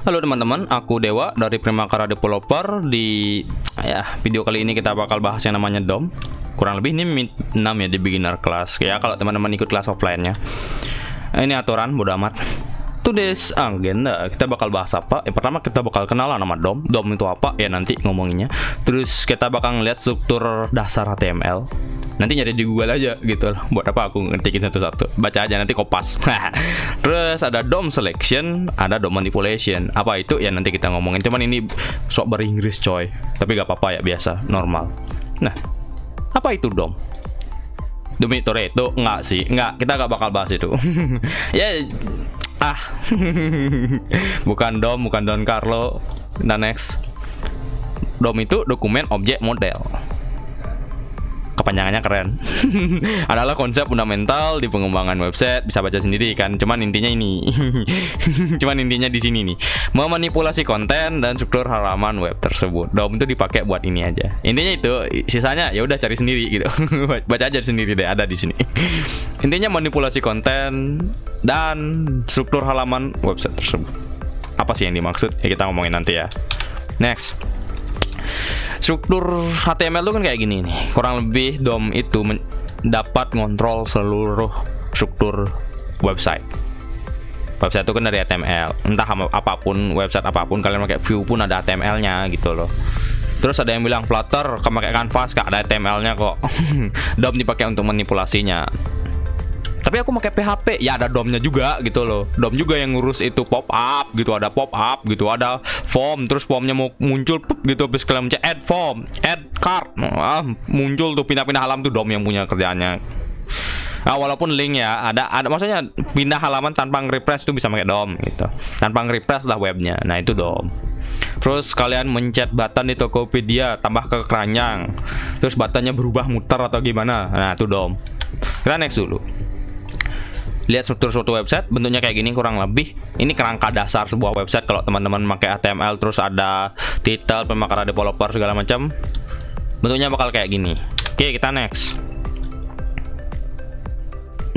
Halo teman-teman, aku Dewa dari Primakara Developer. Di video kali ini kita bakal bahas yang namanya DOM. Kurang lebih ini mid 6 ya di beginner class. Ya kalau teman-teman ikut kelas offline-nya. Ini aturan bodo amat. Today's agenda kita bakal bahas apa? Pertama kita bakal kenalan nama DOM. DOM itu apa? Ya nanti ngomonginnya. Terus kita bakal ngeliat struktur dasar HTML. Nanti nyari di Google aja gitu loh. Buat apa aku ngetikin satu-satu? Baca aja nanti kopas. Terus ada DOM selection, ada DOM manipulation. Apa itu? Ya nanti kita ngomongin. Cuman ini sok beringgris coy. Tapi gak apa-apa ya, biasa, normal. Nah, apa itu DOM? Dominator itu enggak sih, enggak, kita gak bakal bahas itu. Bukan DOM, bukan Don Carlo. Nah, next. DOM itu dokumen objek model. Kepanjangannya keren. Adalah konsep fundamental di pengembangan website. Bisa baca sendiri kan. Cuman intinya ini. Cuman intinya di sini nih. Memanipulasi konten dan struktur halaman web tersebut. DOM itu dipakai buat ini aja. Intinya itu. Sisanya ya udah cari sendiri gitu. Baca aja sendiri deh, ada di sini. Intinya manipulasi konten dan struktur halaman website tersebut. Apa sih yang dimaksud? Ya kita ngomongin nanti ya. Next. Struktur HTML itu kan kayak gini nih. Kurang lebih DOM itu dapat ngontrol seluruh struktur website. Website itu kan dari HTML. Entah apapun, website apapun, kalian pakai view pun ada HTML-nya gitu loh. Terus ada yang bilang Flutter pakai Canvas gak ada HTML-nya kok. DOM dipakai untuk manipulasinya. Tapi aku pakai PHP, ya ada DOM-nya juga gitu loh. DOM juga yang ngurus itu pop up gitu, ada pop up gitu, ada form, terus formnya mau muncul gitu, habis kalian mencet add form, add card, muncul tuh pindah-pindah halaman tuh DOM yang punya kerjaannya. Walaupun link ya ada maksudnya pindah halaman tanpa nge-refresh tuh bisa pakai DOM gitu. Tanpa nge-refresh lah webnya. Nah, itu DOM. Terus kalian mencet button di Tokopedia tambah ke keranjang. Terus buttonnya berubah muter atau gimana. Nah, itu DOM. Kita next dulu. Lihat struktur suatu website bentuknya kayak gini kurang lebih. Ini kerangka dasar sebuah website kalau teman-teman pakai HTML, terus ada title, Primakara Developer segala macam. Bentuknya bakal kayak gini. Oke, kita next.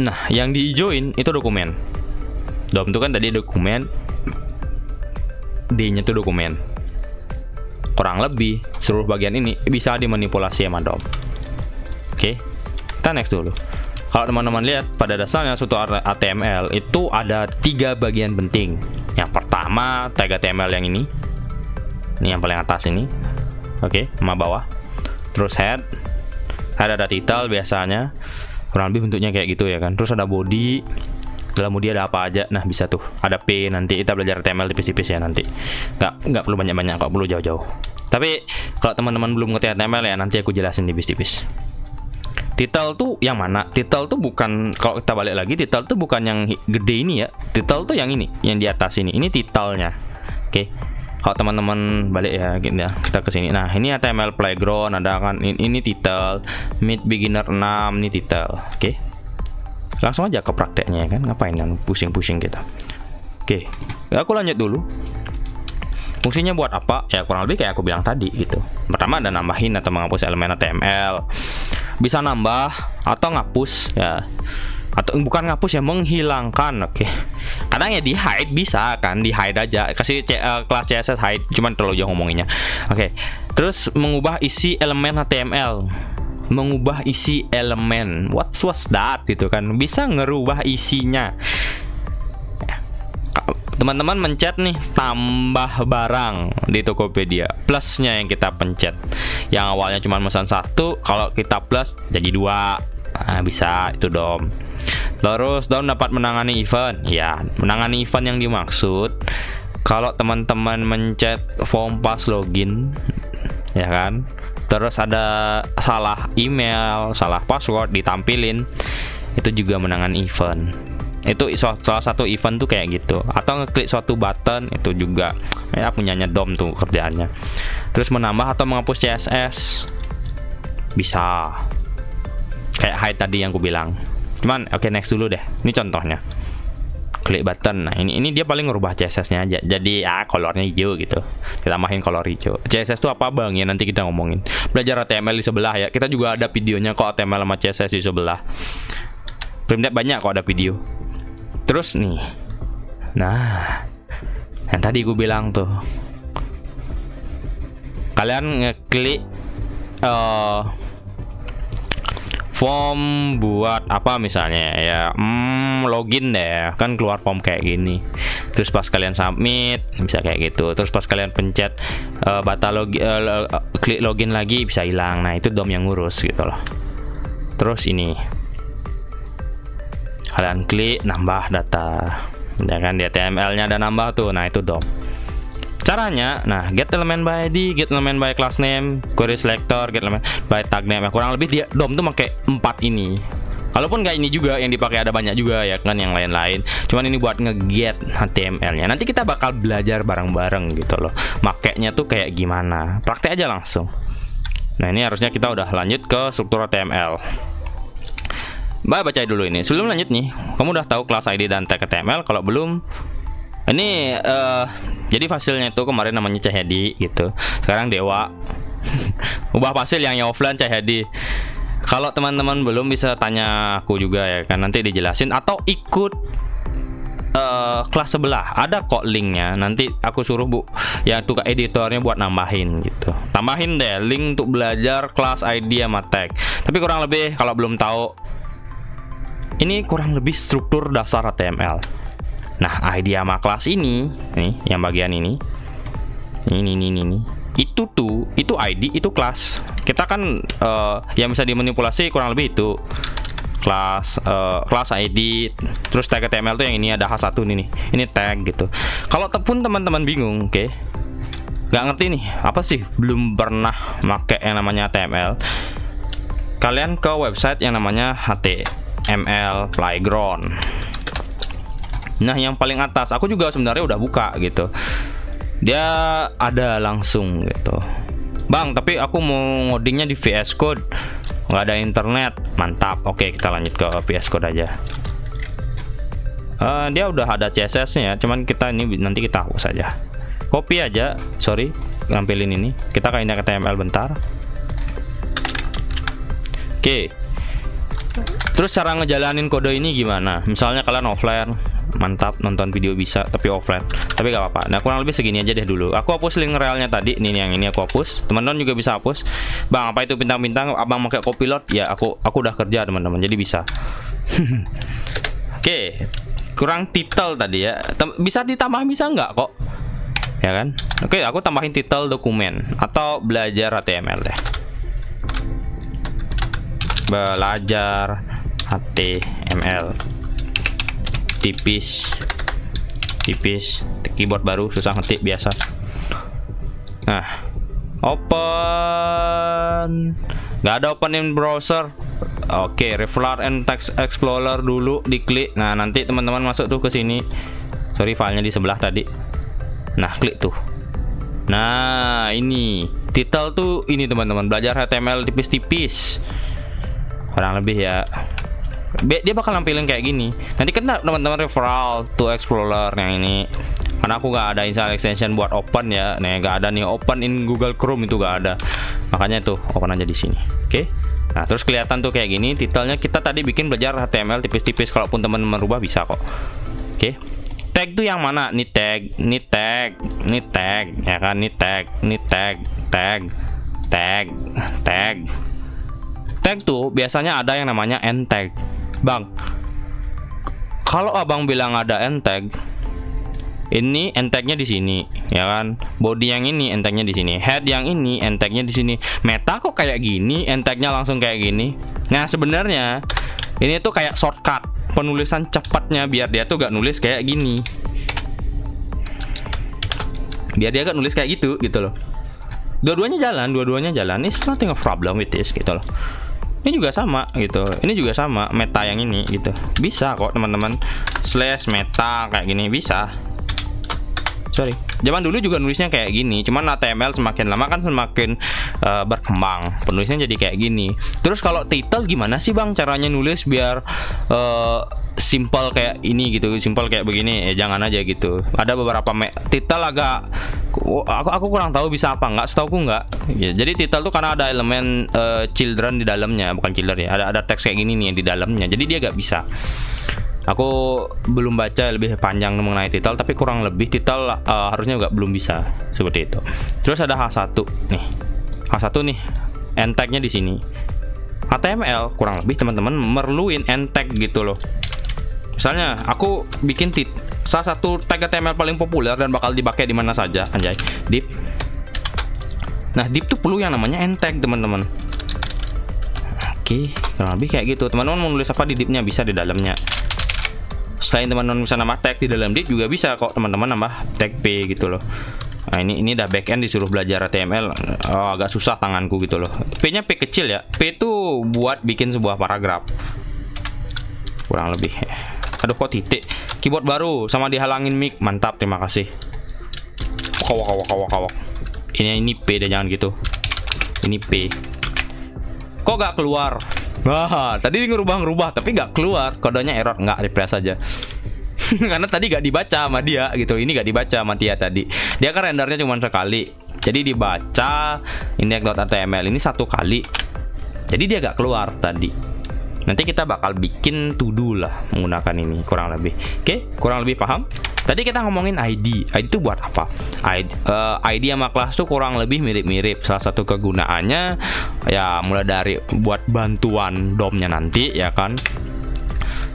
Nah, yang dihijauin itu dokumen. DOM itu kan tadi dokumen. D-nya itu dokumen. Kurang lebih seluruh bagian ini bisa dimanipulasi sama DOM. Oke, kita next dulu. Kalau teman-teman lihat, pada dasarnya suatu HTML itu ada 3 bagian penting. Yang pertama, tag HTML yang ini. Ini yang paling atas ini. Oke, sama bawah. Terus head ada title biasanya. Kurang lebih bentuknya kayak gitu ya kan. Terus ada body. Dalam body ada apa aja. Nah, bisa tuh. Ada P, nanti kita belajar HTML tipis-tipis ya nanti. Nggak perlu banyak-banyak, nggak perlu jauh-jauh. Tapi kalau teman-teman belum ngerti HTML ya nanti aku jelasin tipis-tipis. Title tuh yang mana? Title tuh bukan, kalau kita balik lagi, title tuh bukan yang gede ini ya. Title tuh yang ini, yang di atas ini. Ini titlenya. Oke. Kalau teman-teman balik ya, kita ke sini. Nah, ini HTML playground, ada kan ini title, mid beginner 6, ini title. Oke. Langsung aja ke prakteknya ya kan. Ngapain kan pusing-pusing kita. Oke. Aku lanjut dulu. Fungsinya buat apa? Ya kurang lebih kayak aku bilang tadi gitu. Pertama ada nambahin atau menghapus elemen HTML. Bisa nambah atau ngapus ya. Atau bukan ngapus ya, menghilangkan. Oke. Kadang ya di hide bisa kan, di hide aja. Kasih kelas CSS hide, cuman terlalu jauh ngomonginnya. Oke. Terus mengubah isi elemen HTML. Mengubah isi elemen. What's that gitu kan. Bisa ngerubah isinya. Teman-teman mencet nih tambah barang di Tokopedia, plusnya yang kita pencet. Yang awalnya cuma pesan 1, kalau kita plus jadi 2. Nah, bisa itu DOM. Terus DOM dapat menangani event. Ya, menangani event yang dimaksud kalau teman-teman mencet form pas login ya kan. Terus ada salah email, salah password ditampilin. Itu juga menangani event. Itu salah satu event tuh kayak gitu. Atau ngeklik suatu button itu juga ya punyanya DOM tuh kerjaannya. Terus menambah atau menghapus CSS bisa. Kayak hide tadi yang aku bilang. Cuman oke, next dulu deh. Ini contohnya. Klik button. Nah, ini dia paling ngerubah CSS-nya aja. Jadi colornya hijau gitu. Kita tambahin color hijau. CSS itu apa bang? Ya nanti kita ngomongin. Belajar HTML di sebelah ya. Kita juga ada videonya kok HTML sama CSS di sebelah. Printf banyak kok ada video. Terus nih. Nah, Yang tadi gue bilang tuh, kalian ngeklik form buat apa misalnya ya, login deh, kan keluar form kayak gini. Terus pas kalian submit bisa kayak gitu. Terus pas kalian pencet klik login lagi bisa hilang. Nah itu DOM yang ngurus gitu loh. Terus ini kalian klik nambah data, ya kan, di HTML-nya ada nambah tuh. Nah itu DOM. Caranya, nah get element by ID, get element by class name, query selector, get element by tag name. Kurang lebih dia DOM tuh pakai 4 ini. Kalaupun nggak ini juga yang dipakai, ada banyak juga ya kan yang lain-lain. Cuman ini buat nge-get HTML-nya. Nanti kita bakal belajar bareng-bareng gitu loh. Makainya tuh kayak gimana. Praktek aja langsung. Nah ini harusnya kita udah lanjut ke struktur HTML. Mbak baca dulu ini. Sebelum lanjut nih, kamu udah tahu class ID dan tag HTML? Kalau belum, ini jadi fasilnya itu kemarin namanya Cahyadi gitu. Sekarang Dewa. Ubah fasil yang offline Cahyadi. Kalau teman-teman belum bisa tanya aku juga ya kan, nanti dijelasin atau ikut kelas sebelah. Ada kok linknya. Nanti aku suruh yang tukar editornya buat nambahin gitu. Tambahin deh link untuk belajar kelas ID sama tag. Tapi kurang lebih kalau belum tahu, ini kurang lebih struktur dasar HTML. Nah, ID sama kelas ini, nih yang bagian ini. Itu ID, itu kelas. Kita kan yang bisa dimanipulasi kurang lebih itu. Kelas ID, terus tag HTML tuh yang ini ada H1 nih. Ini tag gitu. Kalau pun teman-teman bingung, oke. Nggak ngerti nih, apa sih? Belum pernah pakai yang namanya HTML. Kalian ke website yang namanya HTML Playground. Nah yang paling atas, aku juga sebenarnya udah buka gitu. Dia ada langsung gitu. Bang, tapi aku mau ngodingnya di VS Code, nggak ada internet. Mantap, oke kita lanjut ke VS Code aja. Dia udah ada CSS-nya, cuman kita ini nanti kita hapus aja. Copy aja, sorry, nampilin ini. Kita ke index HTML bentar. Oke. Terus cara ngejalanin kode ini gimana? Misalnya kalian offline, mantap, nonton video bisa tapi offline, tapi gak apa-apa. Nah kurang lebih segini aja deh dulu. Aku hapus link realnya tadi, ini yang ini aku hapus. Teman-teman juga bisa hapus. Bang, apa itu bintang-bintang? Abang pakai copilot? Ya aku udah kerja teman-teman, jadi bisa. Oke, kurang title tadi ya. Bisa ditambah, bisa nggak kok? Ya kan? Oke, aku tambahin title dokumen atau belajar HTML deh. Belajar HTML. Tipis keyboard baru susah ngetik biasa. Nah open, nggak ada open in browser. Oke, Revelar and Text Explorer dulu diklik. Nah nanti teman-teman masuk tuh ke sini. Sorry, filenya di sebelah tadi. Nah klik tuh. Nah ini title tuh ini teman-teman, belajar HTML tipis-tipis kurang lebih ya. Dia bakal nampilin kayak gini. Nanti kan teman-teman referral to Explorer yang ini. Karena aku nggak ada install extension buat open ya. Nih nggak ada nih open in Google Chrome, itu nggak ada. Makanya tuh open aja di sini. Oke. Nah terus kelihatan tuh kayak gini. Titelnya kita tadi bikin belajar HTML tipis-tipis. Kalaupun teman-teman rubah bisa kok. Oke. Tag tuh yang mana? Nih tag ya kan? Nih tag. Tag tuh biasanya ada yang namanya end tag. Bang, kalau abang bilang ada end tag, ini end tagnya di sini, ya kan? Body yang ini end tagnya di sini, head yang ini end tagnya di sini. Meta kok kayak gini, end tagnya langsung kayak gini. Nah sebenarnya ini tuh kayak shortcut penulisan cepatnya biar dia tuh gak nulis kayak gini. Biar dia gak nulis kayak gitu loh. Dua-duanya jalan. It's nothing a problem with this gitu loh. Ini juga sama gitu. Ini juga sama meta yang ini gitu. Bisa kok teman-teman. Slash meta kayak gini bisa. Sorry. Zaman dulu juga nulisnya kayak gini. Cuman HTML semakin lama kan semakin berkembang. Penulisnya jadi kayak gini. Terus kalau title gimana sih bang caranya nulis biar simple kayak ini gitu, simple kayak begini? Jangan aja gitu. Ada beberapa title agak aku kurang tahu bisa apa nggak, setauku nggak ya. Jadi title tuh karena ada elemen children di dalamnya, bukan children ya, ada teks kayak gini nih di dalamnya, jadi dia nggak bisa. Aku belum baca lebih panjang mengenai title, tapi kurang lebih title harusnya juga belum bisa seperti itu. Terus ada H1 nih. H1 nih, end tag-nya di sini. HTML kurang lebih teman-teman merluin end tag gitu loh. Misalnya aku bikin salah satu tag HTML paling populer dan bakal dipakai di mana saja, anjay, div. Nah, div tuh perlu yang namanya end tag, teman-teman. Oke, kurang lebih kayak gitu. Teman-teman mau nulis apa di divnya bisa di dalamnya. Selain teman-teman bisa nambah tag di dalam div, juga bisa kok teman-teman nambah tag p gitu loh. Nah, ini udah backend disuruh belajar HTML, agak susah tanganku gitu loh. P-nya P kecil ya. P itu buat bikin sebuah paragraf. Kurang lebih. Aduh, kok titik. Keyboard baru sama dihalangin mic. Mantap, terima kasih. Kawak. Ini P deh, jangan gitu. Ini P. Kok gak keluar? Wah, tadi ngerubah tapi gak keluar. Kodenya error, nggak, refresh aja. Karena tadi gak dibaca sama dia gitu. Ini gak dibaca sama dia tadi. Dia kan rendernya cuma sekali. Jadi dibaca index.html ini satu kali. Jadi dia gak keluar tadi. Nanti kita bakal bikin to do lah menggunakan ini kurang lebih. Oke, kurang lebih paham? Tadi kita ngomongin ID. ID itu buat apa? ID sama kelas tuh kurang lebih mirip-mirip. Salah satu kegunaannya ya mulai dari buat bantuan DOM-nya nanti ya kan.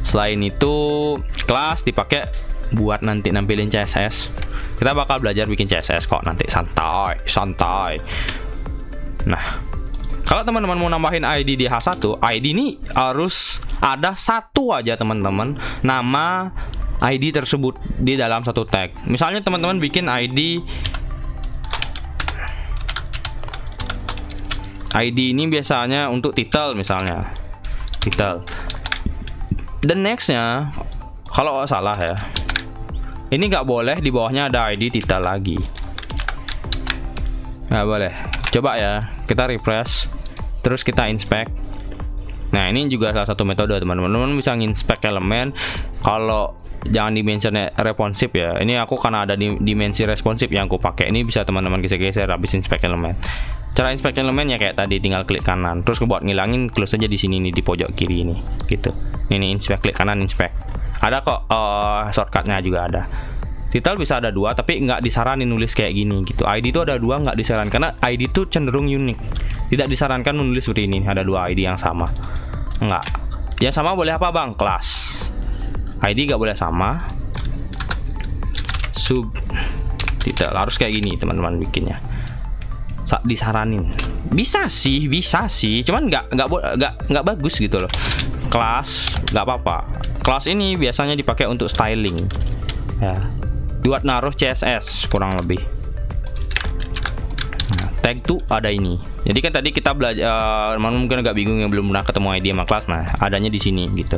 Selain itu, kelas dipakai buat nanti nampilin CSS. Kita bakal belajar bikin CSS kok nanti, santai. Nah, kalau teman-teman mau nambahin ID di H1, ID ini harus ada satu aja teman-teman, nama ID tersebut di dalam satu tag. Misalnya teman-teman bikin ID ini biasanya untuk title misalnya. Title. Dan nextnya, kalau nggak salah ya, ini nggak boleh di bawahnya ada ID title lagi. Nggak boleh. Coba ya, kita refresh, terus kita inspect. Nah, ini juga salah satu metode teman-teman. Teman-teman bisa nginspect elemen. Kalau jangan dimensi responsif ya. Ini aku karena ada dimensi responsif yang aku pakai. Ini bisa teman-teman geser-geser habis inspect elemen. Cara inspect elemen ya kayak tadi, tinggal klik kanan, terus buat ngilangin close aja di sini nih, di pojok kiri ini, gitu. Ini inspect, klik kanan inspect. Ada kok shortcutnya juga ada. Title bisa ada dua, tapi nggak disaranin nulis kayak gini gitu. ID itu ada dua, nggak disarankan karena ID itu cenderung unik. Tidak disarankan menulis seperti ini. Ada dua ID yang sama. Nggak. Yang sama boleh apa bang? Kelas. ID nggak boleh sama. Sub title harus kayak gini teman-teman bikinnya. Disaranin. Bisa sih, cuman nggak bagus gitu loh. Kelas nggak apa-apa. Kelas ini biasanya dipakai untuk styling. Ya. Buat naruh CSS kurang lebih. Nah, tag tuh ada ini. Jadi kan tadi kita belajar, mungkin agak bingung yang belum pernah ketemu ID sama kelas. Nah, adanya di sini gitu.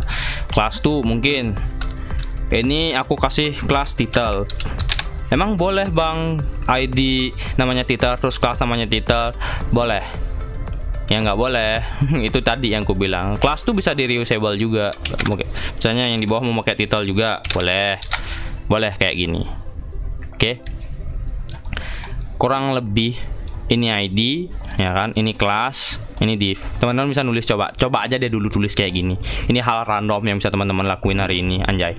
Kelas tuh mungkin ini aku kasih kelas title. Emang boleh bang ID namanya title terus kelas namanya title? Boleh. Ya nggak boleh. Itu tadi yang aku bilang. Kelas tuh bisa di reusable juga. Mungkin misalnya yang di bawah mau pakai title juga boleh. Boleh kayak gini. Oke. Kurang lebih ini ID ya kan, ini kelas, ini div. Teman-teman bisa nulis, coba aja deh dulu tulis kayak gini. Ini hal random yang bisa teman-teman lakuin hari ini, anjay.